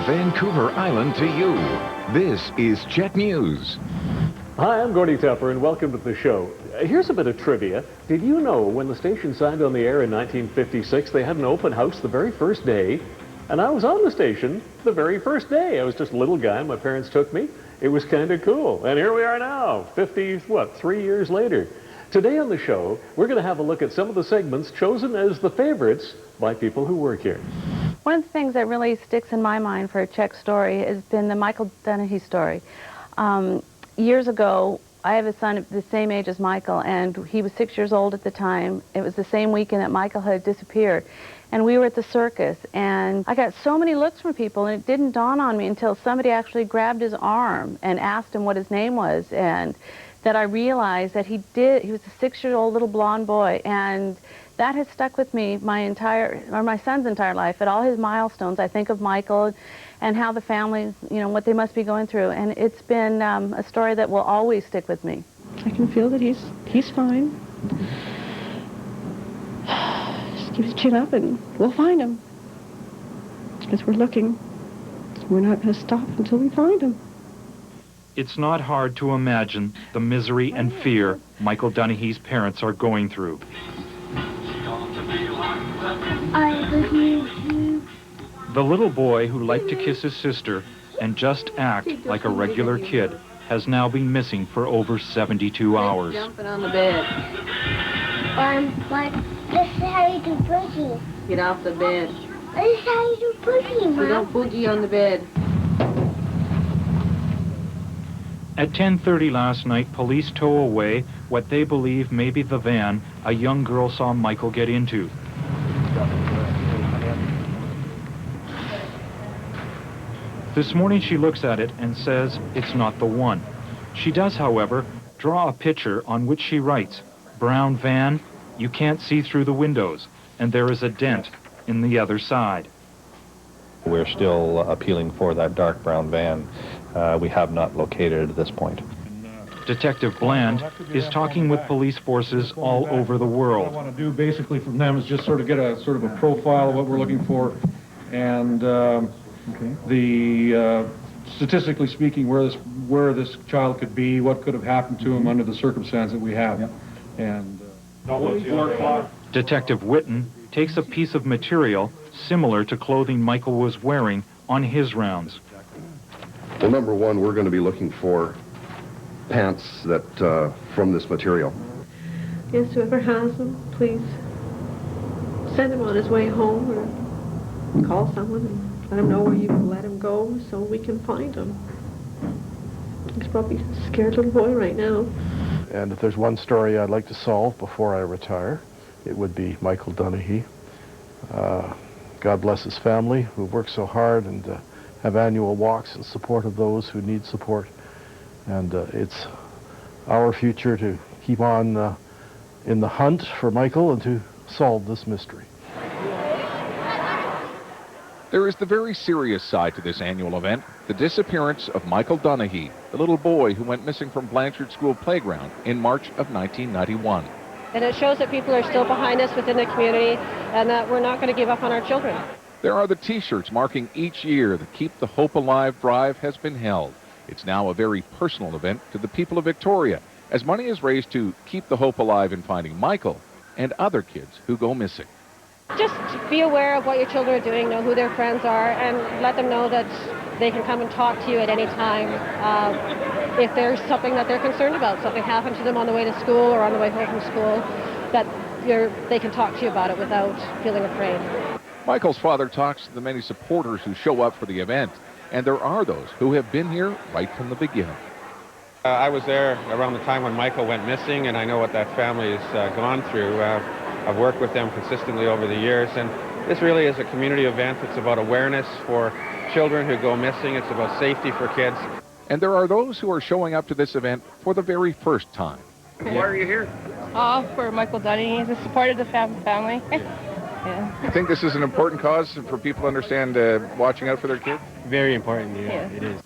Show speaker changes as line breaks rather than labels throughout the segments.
Vancouver Island to you. This is CHEK News.
Hi, I'm Gordy Tepper, and welcome to the show. Here's a bit of trivia. Did you know when the station signed on the air in 1956, they had an open house the very first day? And I was on the station the very first day. I was just a little guy. My parents took me. It was kind of cool. And here we are now, 3 years later. Today on the show, we're going to have a look at some of the segments chosen as the favorites by people who work here.
One of the things that really sticks in my mind for a CHEK story has been the Michael Donaghy story. Years ago, I have a son the same age as Michael, and he was 6 years old at the time. It was the same weekend that Michael had disappeared. And we were at the circus, and I got so many looks from people, and it didn't dawn on me until somebody actually grabbed his arm and asked him what his name was, and that I realized that he was a 6-year-old little blonde boy, and that has stuck with me my son's entire life. At all his milestones, I think of Michael and how the family, what they must be going through, and it's been a story that will always stick with me.
I can feel that he's fine. Just keep his chin up and we'll find him. Because we're looking. We're not going to stop until we find him.
It's not hard to imagine the misery and fear Michael Donaghy's parents are going through. The little boy who liked to kiss his sister and just act like a regular kid has now been missing for over 72 hours.
Jumping on the bed.
This is how you do boogie.
Get off the bed.
This is how you do boogie, Mom.
You don't boogie on the bed.
At 10:30 last night, police tow away what they believe may be the van a young girl saw Michael get into. This morning she looks at it and says it's not the one. She does, however, draw a picture on which she writes, "Brown van, you can't see through the windows, and there is a dent in the other side."
We're still appealing for that dark brown van. We have not located it at this point.
Detective Bland is talking with police forces all over the world.
What I want to do basically from them is just sort of get a profile of what we're looking for, and statistically speaking, where this child could be, what could have happened to him under the circumstance that we have. And
Detective Whitten takes a piece of material similar to clothing Michael was wearing on his rounds.
Well, number one, we're going to be looking for pants that from this material.
Yes, whoever has them, please send him on his way home or call someone and let him know where you can let him go so we can find him. He's probably a scared little boy right now.
And if there's one story I'd like to solve before I retire, it would be Michael Donaghy. God bless his family, who work so hard and have annual walks in support of those who need support. And it's our future to keep on in the hunt for Michael and to solve this mystery.
There is the very serious side to this annual event, the disappearance of Michael Donaghy, the little boy who went missing from Blanchard School playground in March of 1991.
And it shows that people are still behind us within the community and that we're not going to give up on our children.
There are the T-shirts marking each year the Keep the Hope Alive drive has been held. It's now a very personal event to the people of Victoria, as money is raised to keep the hope alive in finding Michael and other kids who go missing.
Just be aware of what your children are doing, know who their friends are, and let them know that they can come and talk to you at any time if there's something that they're concerned about, something happened to them on the way to school or on the way home from school, that they can talk to you about it without feeling afraid.
Michael's father talks to the many supporters who show up for the event, and there are those who have been here right from the beginning.
I was there around the time when Michael went missing, and I know what that family has gone through. I've worked with them consistently over the years, and this really is a community event. It's about awareness for children who go missing. It's about safety for kids.
And there are those who are showing up to this event for the very first time.
Why are you here?
For Michael Donaghy. He's a support of the family. Yeah.
You think this is an important cause for people to understand watching out for their kids?
Very important, yeah. It is.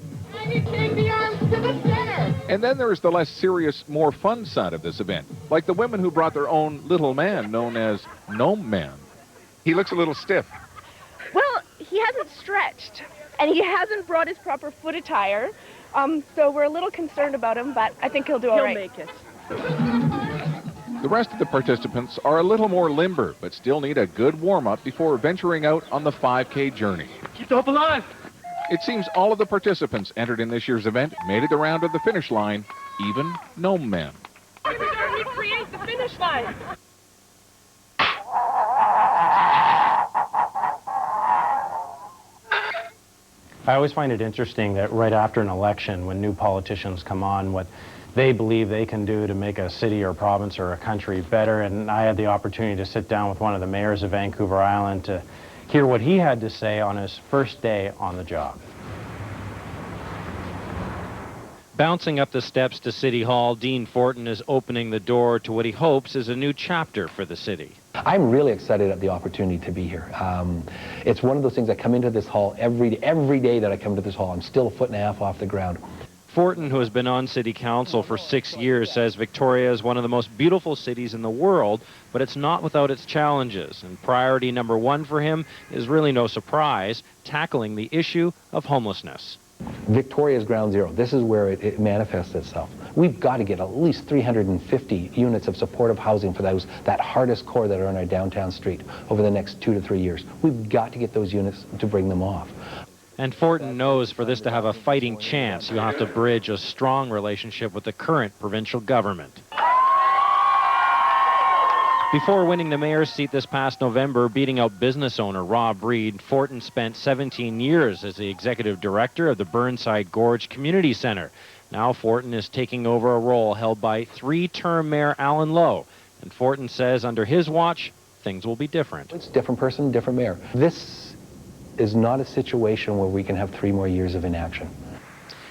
And then there is the less serious, more fun side of this event, like the women who brought their own little man known as Gnome Man. He looks a little stiff.
Well, he
he hasn't stretched, and he hasn't brought his proper foot attire. So we're a little concerned about him, but I think he'll do all right.
He'll make it.
The rest of the participants are a little more limber, but still need a good warm-up before venturing out on the 5K journey.
Keep the hope alive!
It seems all of the participants entered in this year's event made it around to the finish line, even gnome men.
Recreate the finish line!
I always find it interesting that right after an election, when new politicians come on, what they believe they can do to make a city or province or a country better. And I had the opportunity to sit down with one of the mayors of Vancouver Island to hear what he had to say on his first day on the job. Bouncing up the steps to City Hall, Dean Fortin is opening the door to what he hopes is a new chapter for the city.
I'm really excited at the opportunity to be here. It's one of those things, I come into this hall every day that I come to this hall, I'm still a foot and a half off the ground.
Fortin, who has been on City Council for 6 years, says Victoria is one of the most beautiful cities in the world, but it's not without its challenges. And priority number one for him is really no surprise, tackling the issue of homelessness.
Victoria is ground zero. This is where it manifests itself. We've got to get at least 350 units of supportive housing for that hardest core that are on our downtown street over the next 2 to 3 years. We've got to get those units to bring them off.
And Fortin knows for this to have a fighting chance, you'll have to bridge a strong relationship with the current provincial government. Before winning the mayor's seat this past November, beating out business owner Rob Reed, Fortin spent 17 years as the executive director of the Burnside Gorge Community Center. Now Fortin is taking over a role held by three-term Mayor Alan Lowe. And Fortin says under his watch, things will be different.
It's different person, different mayor. This is not a situation where we can have 3 more years of inaction.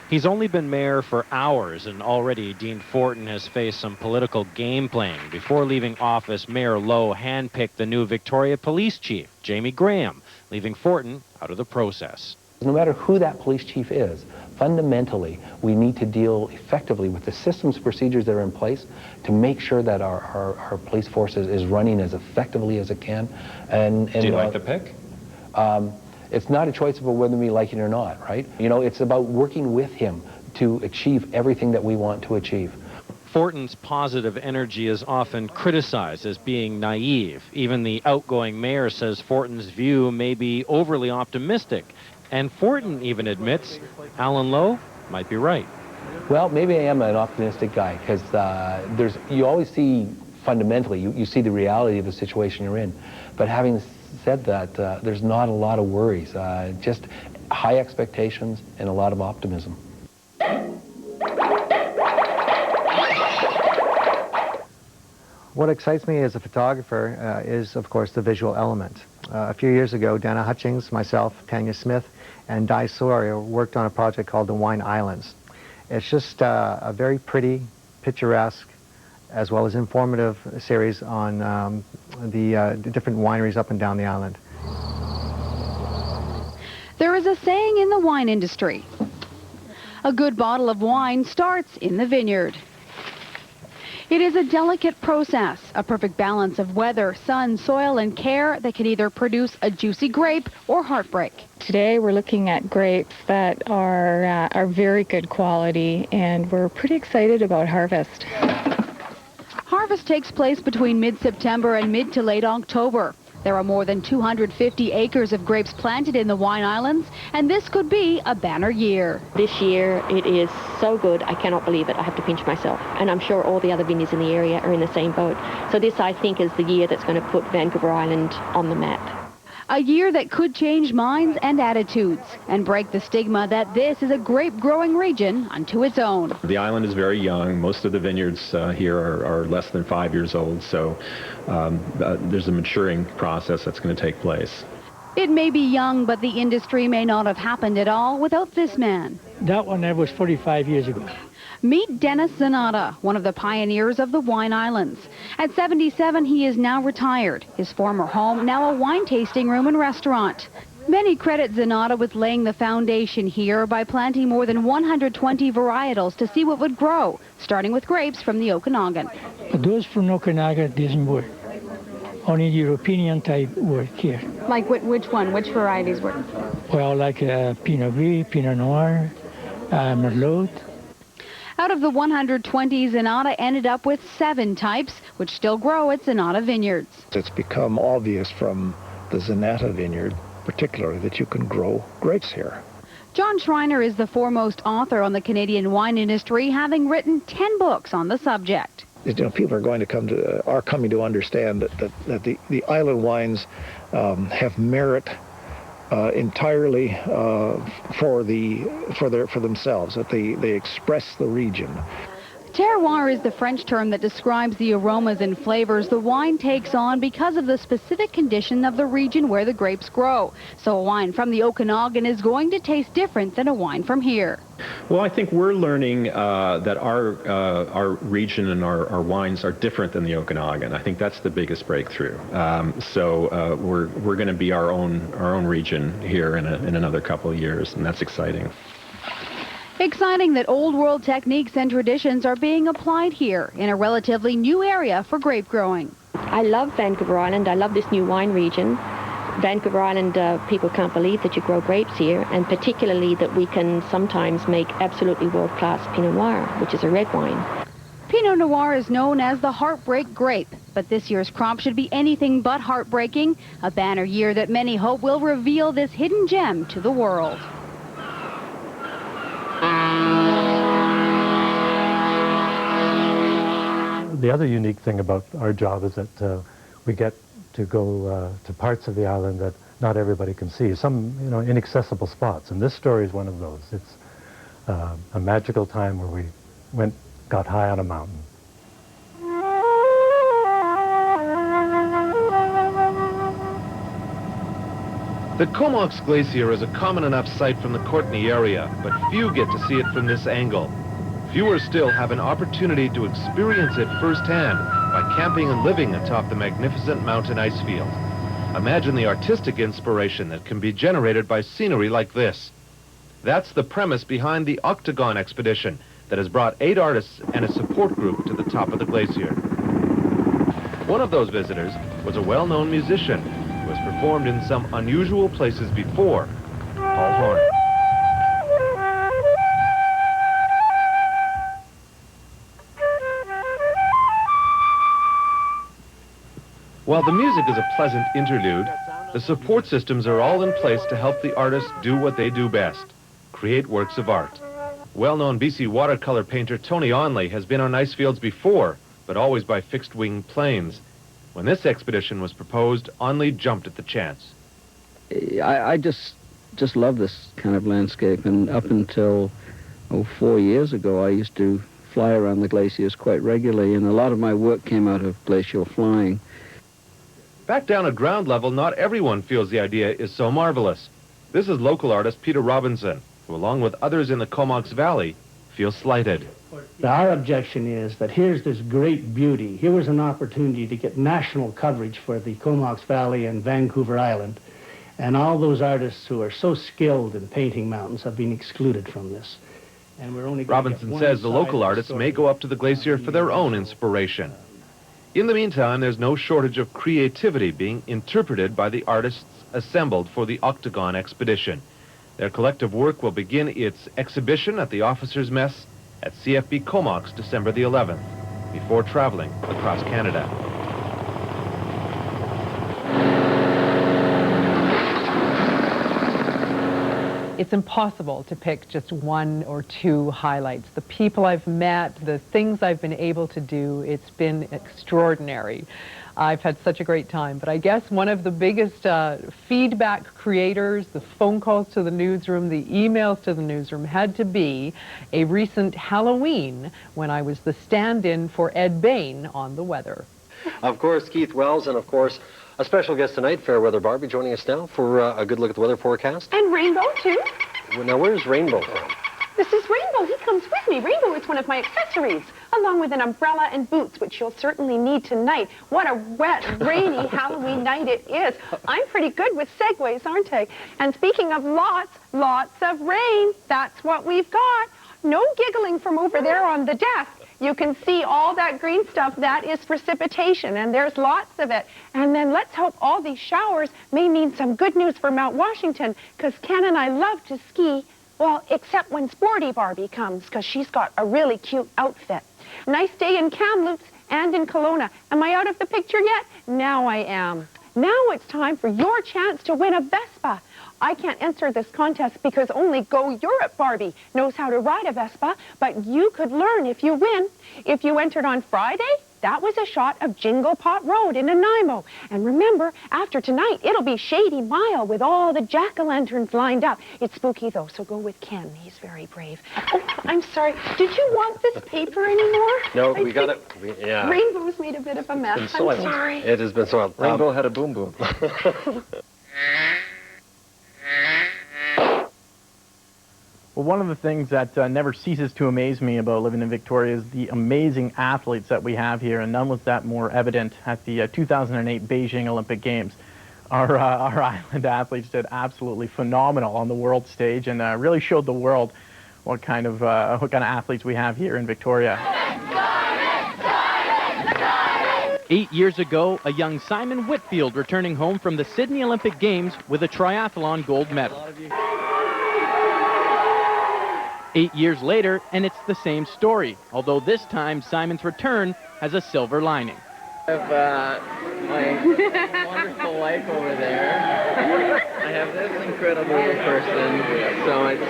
He's only been mayor for hours, and already Dean Fortin has faced some political game playing. Before leaving office, Mayor Lowe handpicked the new Victoria Police Chief, Jamie Graham, leaving Fortin out of the process.
No matter who that police chief is, fundamentally, we need to deal effectively with the systems and procedures that are in place to make sure that our police force is running as effectively as it can. And
do you like the pick?
It's not a choice about whether we like it or not, right? You know, it's about working with him to achieve everything that we want to achieve.
Fortin's positive energy is often criticized as being naive. Even the outgoing mayor says Fortin's view may be overly optimistic. And Fortin even admits Alan Lowe might be right.
Well, maybe I am an optimistic guy, because you always see fundamentally, you see the reality of the situation you're in. But having said that, there's not a lot of worries, just high expectations and a lot of optimism.
What excites me as a photographer is, of course, the visual element. A few years ago, Dana Hutchings, myself, Tanya Smith, and Di Sawyer worked on a project called the Wine Islands. It's just a very pretty, picturesque, as well as informative series on the different wineries up and down the island.
There is a saying in the wine industry: a good bottle of wine starts in the vineyard. It is a delicate process, a perfect balance of weather, sun, soil, and care that can either produce a juicy grape or heartbreak.
Today we're looking at grapes that are very good quality, and we're pretty excited about harvest.
Harvest takes place between mid-September and mid to late October. There are more than 250 acres of grapes planted in the Wine Islands, and this could be a banner year.
This year it is so good, I cannot believe it. I have to pinch myself. And I'm sure all the other vineyards in the area are in the same boat. So this, I think, is the year that's going to put Vancouver Island on the map.
A year that could change minds and attitudes and break the stigma that this is a grape-growing region unto its own.
The island is very young. Most of the vineyards here are less than 5 years old, so there's a maturing process that's going to take place.
It may be young, but the industry may not have happened at all without this man.
That one there was 45 years ago.
Meet Dennis Zanata, one of the pioneers of the Wine Islands. At 77, he is now retired. His former home, now a wine tasting room and restaurant. Many credit Zanata with laying the foundation here by planting more than 120 varietals to see what would grow, starting with grapes from the Okanagan.
Those from Okanagan doesn't work. Only European type work here.
Like which one? Which varieties were?
Well, like Pinot Gris, Pinot Noir, Merlot.
Out of the 120, Zanata ended up with 7 types, which still grow at Zanata vineyards.
It's become obvious from the Zanata vineyard, particularly, that you can grow grapes here.
John Schreiner is the foremost author on the Canadian wine industry, having written 10 books on the subject.
You know, people are coming to understand that the island wines have merit entirely for themselves, that they express the region.
Terroir is the French term that describes the aromas and flavors the wine takes on because of the specific condition of the region where the grapes grow. So a wine from the Okanagan is going to taste different than a wine from here.
Well, I think we're learning that our region and our wines are different than the Okanagan. I think that's the biggest breakthrough. So we're going to be our own region here in another couple of years, and that's exciting.
Exciting that old world techniques and traditions are being applied here in a relatively new area for grape growing.
I love Vancouver Island. I love this new wine region. Vancouver Island, people can't believe that you grow grapes here, and particularly that we can sometimes make absolutely world-class Pinot Noir, which is a red wine.
Pinot Noir is known as the heartbreak grape, but this year's crop should be anything but heartbreaking, a banner year that many hope will reveal this hidden gem to the world.
The other unique thing about our job is that we get to go to parts of the island that not everybody can see, some inaccessible spots, and this story is one of those. It's a magical time where we got high on a mountain.
The Comox Glacier is a common enough sight from the Courtenay area, but few get to see it from this angle. Fewer still have an opportunity to experience it firsthand by camping and living atop the magnificent mountain ice field. Imagine the artistic inspiration that can be generated by scenery like this. That's the premise behind the Octagon expedition that has brought 8 artists and a support group to the top of the glacier. One of those visitors was a well-known musician who has performed in some unusual places before, Paul Horn. While the music is a pleasant interlude, the support systems are all in place to help the artists do what they do best, create works of art. Well-known BC watercolor painter Tony Onley has been on ice fields before, but always by fixed-wing planes. When this expedition was proposed, Onley jumped at the chance.
I just love this kind of landscape, and up until 4 years ago I used to fly around the glaciers quite regularly, and a lot of my work came out of glacial flying.
Back down at ground level, not everyone feels the idea is so marvelous. This is local artist Peter Robinson, who along with others in the Comox Valley, feels slighted.
Our objection is that here's this great beauty. Here was an opportunity to get national coverage for the Comox Valley and Vancouver Island, and all those artists who are so skilled in painting mountains have been excluded from this. And we're only
Robinson says the local artists may go up to the glacier for their own inspiration. In the meantime, there's no shortage of creativity being interpreted by the artists assembled for the Octagon expedition. Their collective work will begin its exhibition at the Officers' Mess at CFB Comox December the 11th, before traveling across Canada.
It's impossible to pick just 1 or 2 highlights. The people I've met, the things I've been able to do, it's been extraordinary. I've had such a great time. But I guess one of the biggest feedback creators, the phone calls to the newsroom, the emails to the newsroom, had to be a recent Halloween when I was the stand-in for Ed Bain on the weather.
Of course, Keith Wells, and of course, a special guest tonight, Fairweather Barbie, joining us now for a good look at the weather forecast.
And Rainbow, too.
Well, now, where's Rainbow from?
This is Rainbow. He comes with me. Rainbow is one of my accessories, along with an umbrella and boots, which you'll certainly need tonight. What a wet, rainy Halloween night it is. I'm pretty good with segues, aren't I? And speaking of lots of rain, that's what we've got. No giggling from over there on the desk. You can see all that green stuff. That is precipitation, and there's lots of it. And then let's hope all these showers may mean some good news for Mount Washington, because Ken and I love to ski, well, except when Sporty Barbie comes, because she's got a really cute outfit. Nice day in Kamloops and in Kelowna. Am I out of the picture yet? Now I am. Now it's time for your chance to win a Vespa. I can't enter this contest because only Go Europe Barbie knows how to ride a Vespa, but you could learn if you win. If you entered on Friday, that was a shot of Jingle Pot Road in Nanaimo. And remember, after tonight, it'll be Shady Mile with all the jack-o'-lanterns lined up. It's spooky, though, so go with Ken. He's very brave. Oh, I'm sorry. Did you want this paper anymore?
No, we got it. Yeah.
Rainbow's made a bit of a mess. I'm sorry.
It has been soiled. Rainbow had a boom boom.
Well, one of the things that never ceases to amaze me about living in Victoria is the amazing athletes that we have here, and none was that more evident at the 2008 Beijing Olympic Games. Our island athletes did absolutely phenomenal on the world stage, and really showed the world what kind of athletes we have here in Victoria.
8 years ago, a young Simon Whitfield returning home from the Sydney Olympic Games with a triathlon gold medal. 8 years later, and it's the same story, although this time Simon's return has a silver lining.
I have my wonderful wife over there. I have this incredible person, so it's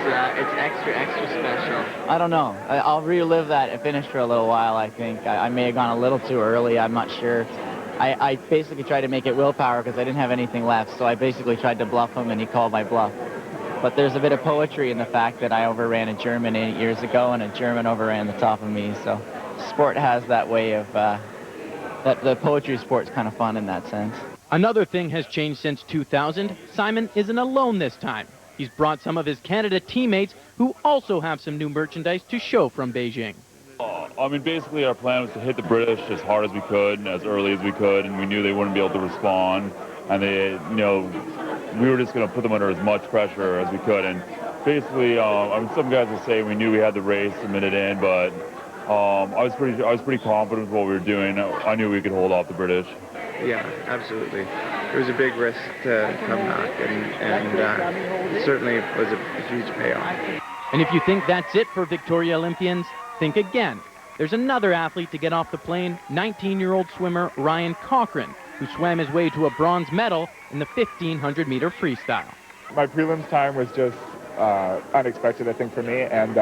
extra special. I don't know. I'll relive that and finish for a little while, I think. I may have gone a little too early, I'm not sure. I basically tried to make it willpower because I didn't have anything left, so I basically tried to bluff him and he called my bluff. But there's a bit of poetry in the fact that I overran a German 8 years ago and a German overran the top of me, so sport has that way of, the poetry sport's kind of fun in that sense.
Another thing has changed since 2000. Simon isn't alone this time. He's brought some of his Canada teammates who also have some new merchandise to show from Beijing.
I mean, basically our plan was to hit the British as hard as we could and as early as we could, and we knew they wouldn't be able to respond. And they, we were just going to put them under as much pressure as we could. And basically, I mean, some guys will say we knew we had the race a minute in, but I was pretty confident with what we were doing. I knew we could hold off the British.
Yeah, absolutely. It was a big risk to come back, and it certainly was a huge payoff.
And if you think that's it for Victoria Olympians, think again. There's another athlete to get off the plane, 19-year-old swimmer Ryan Cochran, who swam his way to a bronze medal in the 1,500-meter freestyle.
My prelims time was just unexpected, I think, for me, and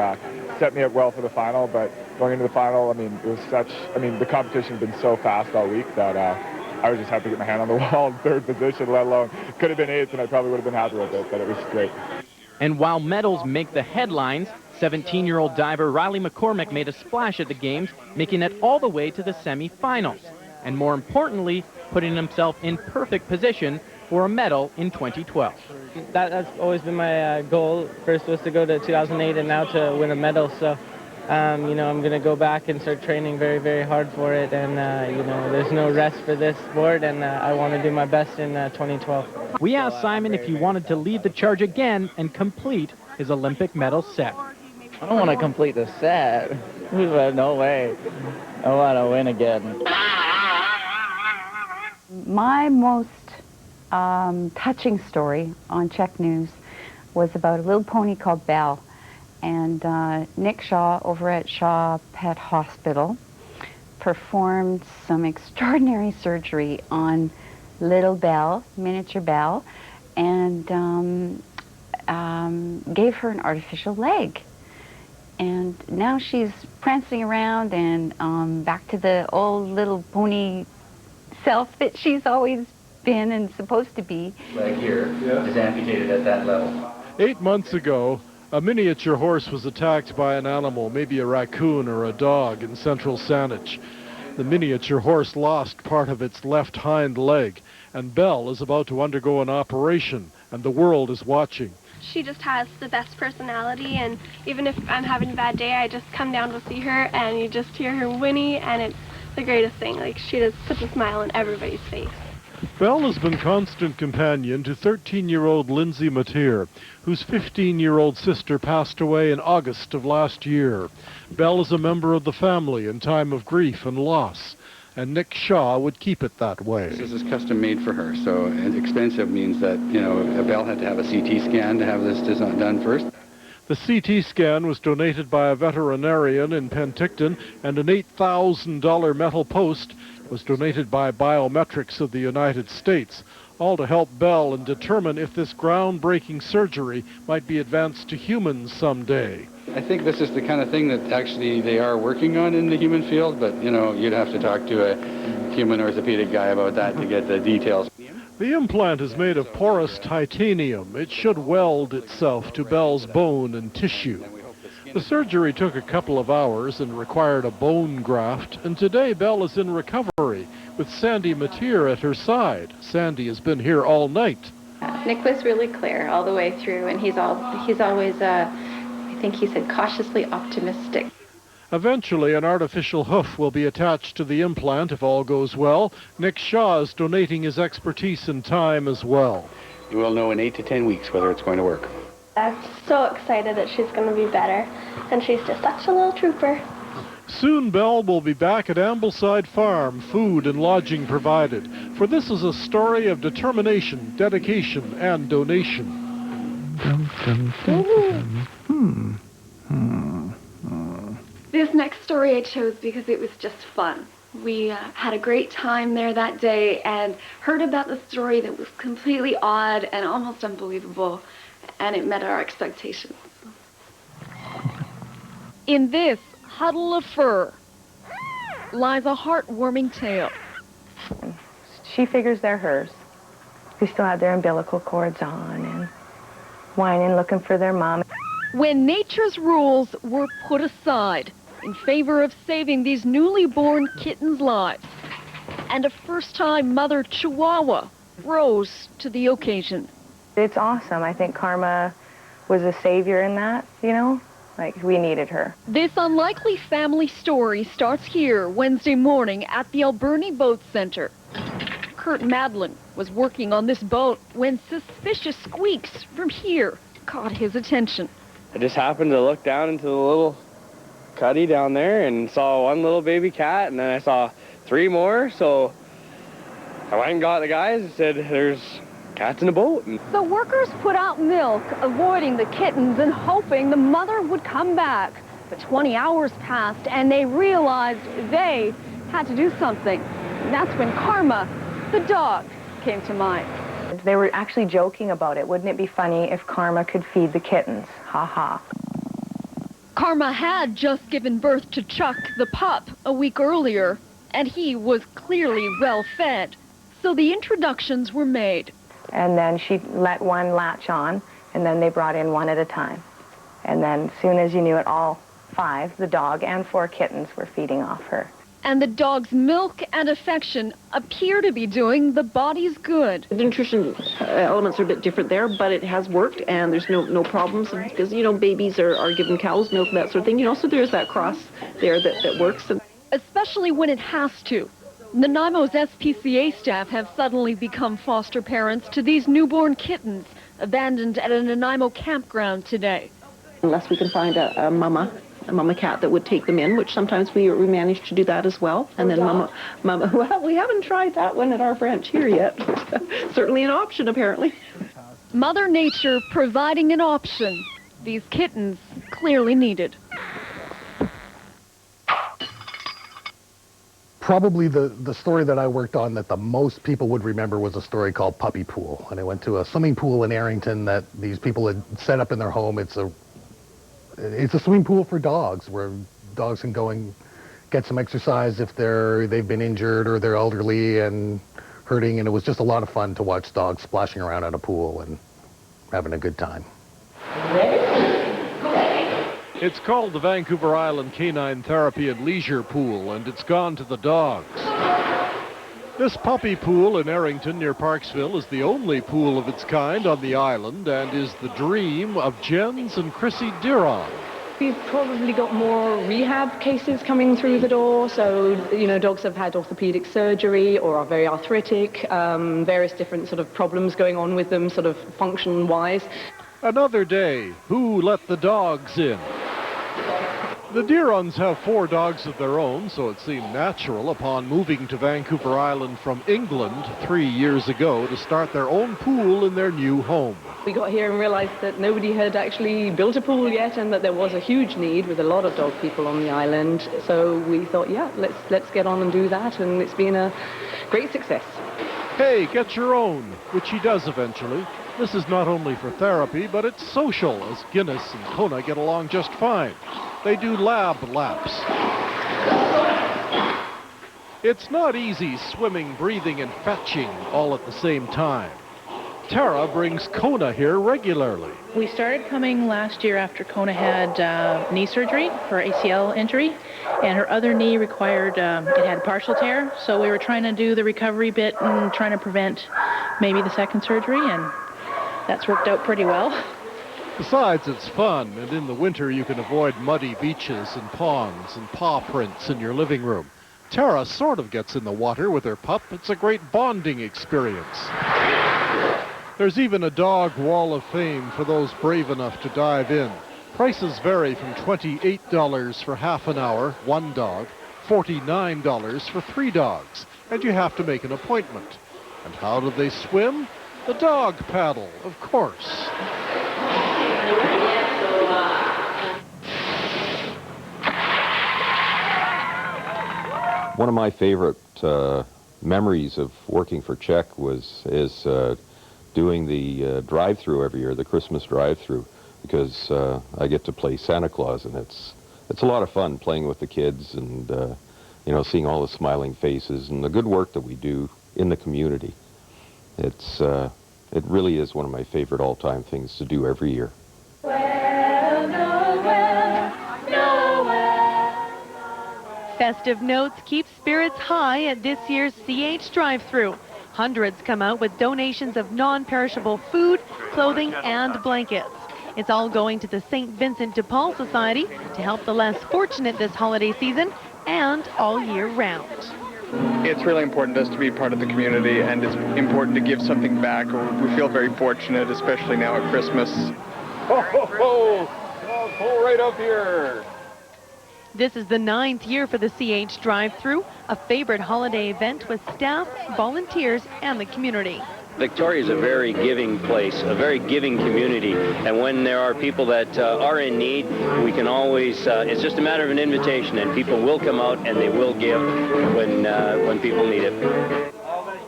set me up well for the final. But going into the final, I mean, the competition had been so fast all week that I was just happy to get my hand on the wall in third position, let alone could have been eighth, and I probably would have been happy with it, but it was great.
And while medals make the headlines, 17-year-old diver Riley McCormick made a splash at the Games, making it all the way to the semi-finals. And more importantly, putting himself in perfect position for a medal in 2012.
That's always been my goal. First was to go to 2008 and now to win a medal. So, I'm going to go back and start training very, very hard for it. And, there's no rest for this sport, and I want to do my best in 2012.
We asked Simon if he wanted to lead the charge again and complete his Olympic medal set.
I don't want to complete the set. No way. I want to win again.
My most touching story on CHEK News was about a little pony called Belle. And Nick Shaw over at Shaw Pet Hospital performed some extraordinary surgery on little Belle, miniature Belle, and gave her an artificial leg. And now she's prancing around and back to the old little pony self that she's always been and supposed to be.
Leg here is amputated at that level.
8 months ago, a miniature horse was attacked by an animal, maybe a raccoon or a dog, in central Saanich. The miniature horse lost part of its left hind leg, and Belle is about to undergo an operation, and the world is watching.
She just has the best personality, and even if I'm having a bad day, I just come down to see her, and you just hear her whinny, and it's the greatest thing. Like, she just puts a smile on everybody's face.
Belle has been constant companion to 13-year-old Lindsay Mateer, whose 15-year-old sister passed away in August of last year. Belle is a member of the family in time of grief and loss, and Nick Shaw would keep it that way.
This is custom made for her, so expensive means that, you know, Belle had to have a CT scan to have this done first.
The CT scan was donated by a veterinarian in Penticton, and an $8,000 metal post was donated by Biometrics of the United States, all to help Belle and determine if this groundbreaking surgery might be advanced to humans someday.
I think this is the kind of thing that actually they are working on in the human field, but, you know, you'd have to talk to a human orthopedic guy about that to get the details.
The implant is made of porous titanium. It should weld itself to Belle's bone and tissue. The surgery took a couple of hours and required a bone graft, and today Belle is in recovery with Sandy Mateer at her side. Sandy has been here all night.
Nick was really clear all the way through, and he's always, I think he said, cautiously optimistic.
Eventually, an artificial hoof will be attached to the implant if all goes well. Nick Shaw is donating his expertise and time as well.
You will know in 8 to 10 weeks whether it's going to work.
I'm so excited that she's going to be better, and she's just such a little trooper.
Soon Belle will be back at Ambleside Farm, food and lodging provided. For this is a story of determination, dedication, and donation.
This next story I chose because it was just fun. We had a great time there that day and heard about the story that was completely odd and almost unbelievable, and it met our expectations.
In this huddle of fur lies a heartwarming tale.
She figures they're hers. They still have their umbilical cords on and whining, looking for their mom.
When nature's rules were put aside in favor of saving these newly born kittens' lives, and a first-time mother Chihuahua rose to the occasion.
It's awesome. I think Karma was a savior in that, you know? Like, we needed her.
This unlikely family story starts here Wednesday morning at the Alberni Boat Center. Kurt Madlin was working on this boat when suspicious squeaks from here caught his attention.
I just happened to look down into the little cuddy down there and saw one little baby cat, and then I saw 3 more, so I went and got the guys and said, there's cats in the boat.
The workers put out milk, avoiding the kittens and hoping the mother would come back. But 20 hours passed and they realized they had to do something. And that's when Karma, the dog, came to mind.
They were actually joking about it. Wouldn't it be funny if Karma could feed the kittens? Ha ha.
Karma had just given birth to Chuck, the pup, a week earlier, and he was clearly well fed. So the introductions were made.
And then she let one latch on, and then they brought in one at a time. And then as soon as you knew it, all 5, the dog and 4 kittens, were feeding off her.
And the dog's milk and affection appear to be doing the body's good.
The nutrition elements are a bit different there, but it has worked, and there's no problems, because, you know, babies are given cow's milk, that sort of thing, you know, so there's that cross there that works.
Especially when it has to. Nanaimo's SPCA staff have suddenly become foster parents to these newborn kittens abandoned at a Nanaimo campground today.
Unless we can find a mama cat that would take them in, which sometimes we manage to do that as well. And then mama, well, we haven't tried that one at our branch here yet. Certainly an option, apparently.
Mother Nature providing an option these kittens clearly needed.
Probably the story that I worked on that the most people would remember was a story called Puppy Pool. And I went to a swimming pool in Arrington that these people had set up in their home. It's a swimming pool for dogs where dogs can go and get some exercise if they've been injured or they're elderly and hurting. And it was just a lot of fun to watch dogs splashing around at a pool and having a good time.
It's called the Vancouver Island Canine Therapy and Leisure Pool, and it's gone to the dogs. This puppy pool in Arrington near Parksville is the only pool of its kind on the island and is the dream of Jens and Chrissy Diron.
We've probably got more rehab cases coming through the door. So, you know, dogs have had orthopedic surgery or are very arthritic, various different sort of problems going on with them, sort of function-wise.
Another day. Who let the dogs in? The Deerons have 4 dogs of their own, so it seemed natural upon moving to Vancouver Island from England 3 years ago to start their own pool in their new home.
We got here and realized that nobody had actually built a pool yet and that there was a huge need with a lot of dog people on the island. So we thought, yeah, let's get on and do that, and it's been a great success.
Hey, get your own, which he does eventually. This is not only for therapy, but it's social, as Guinness and Kona get along just fine. They do lab laps. It's not easy swimming, breathing, and fetching all at the same time. Tara brings Kona here regularly.
We started coming last year after Kona had knee surgery for ACL injury, and her other knee required, it had partial tear, so we were trying to do the recovery bit and trying to prevent maybe the second surgery, and that's worked out pretty well.
Besides, it's fun, and in the winter you can avoid muddy beaches and ponds and paw prints in your living room. Tara sort of gets in the water with her pup. It's a great bonding experience. There's even a dog wall of fame for those brave enough to dive in. Prices vary from $28 for half an hour, 1 dog, $49 for 3 dogs, and you have to make an appointment. And how do they swim? The dog paddle, of course.
One of my favorite memories of working for CHEK is doing the drive-through every year, the Christmas drive-through, because I get to play Santa Claus, and it's a lot of fun playing with the kids and you know, seeing all the smiling faces and the good work that we do in the community. It really is one of my favorite all-time things to do every year.
Festive notes keep spirits high at this year's CH drive-thru. Hundreds come out with donations of non-perishable food, clothing, and blankets. It's all going to the St. Vincent de Paul Society to help the less fortunate this holiday season and all year round.
It's really important to us to be part of the community, and it's important to give something back. We feel very fortunate, especially now at Christmas.
Ho, ho, ho! Oh, pull right up here!
This is the 9th year for the CH drive-thru, a favorite holiday event with staff, volunteers, and the community.
Victoria is a very giving place, a very giving community, and when there are people that are in need, we can always, it's just a matter of an invitation, and people will come out and they will give when people need it.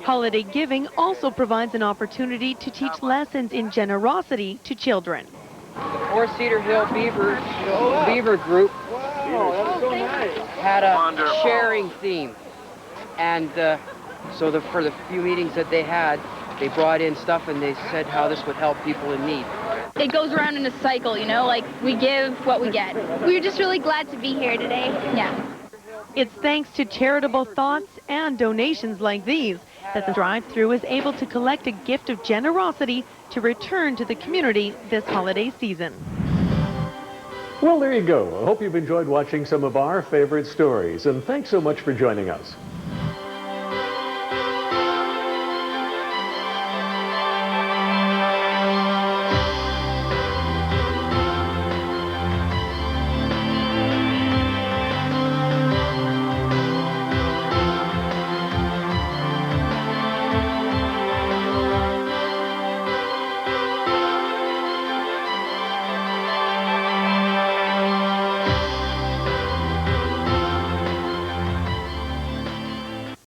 Holiday giving also provides an opportunity to teach lessons in generosity to children.
Four Cedar Hill Beaver Group had a sharing theme, and so for the few meetings that they had, they brought in stuff and they said how this would help people in need.
It goes around in a cycle, you know, like we give what we get. We're just really glad to be here today. Yeah.
It's thanks to charitable thoughts and donations like these that the drive-thru is able to collect a gift of generosity to return to the community this holiday season.
Well, there you go. I hope you've enjoyed watching some of our favorite stories, and thanks so much for joining us.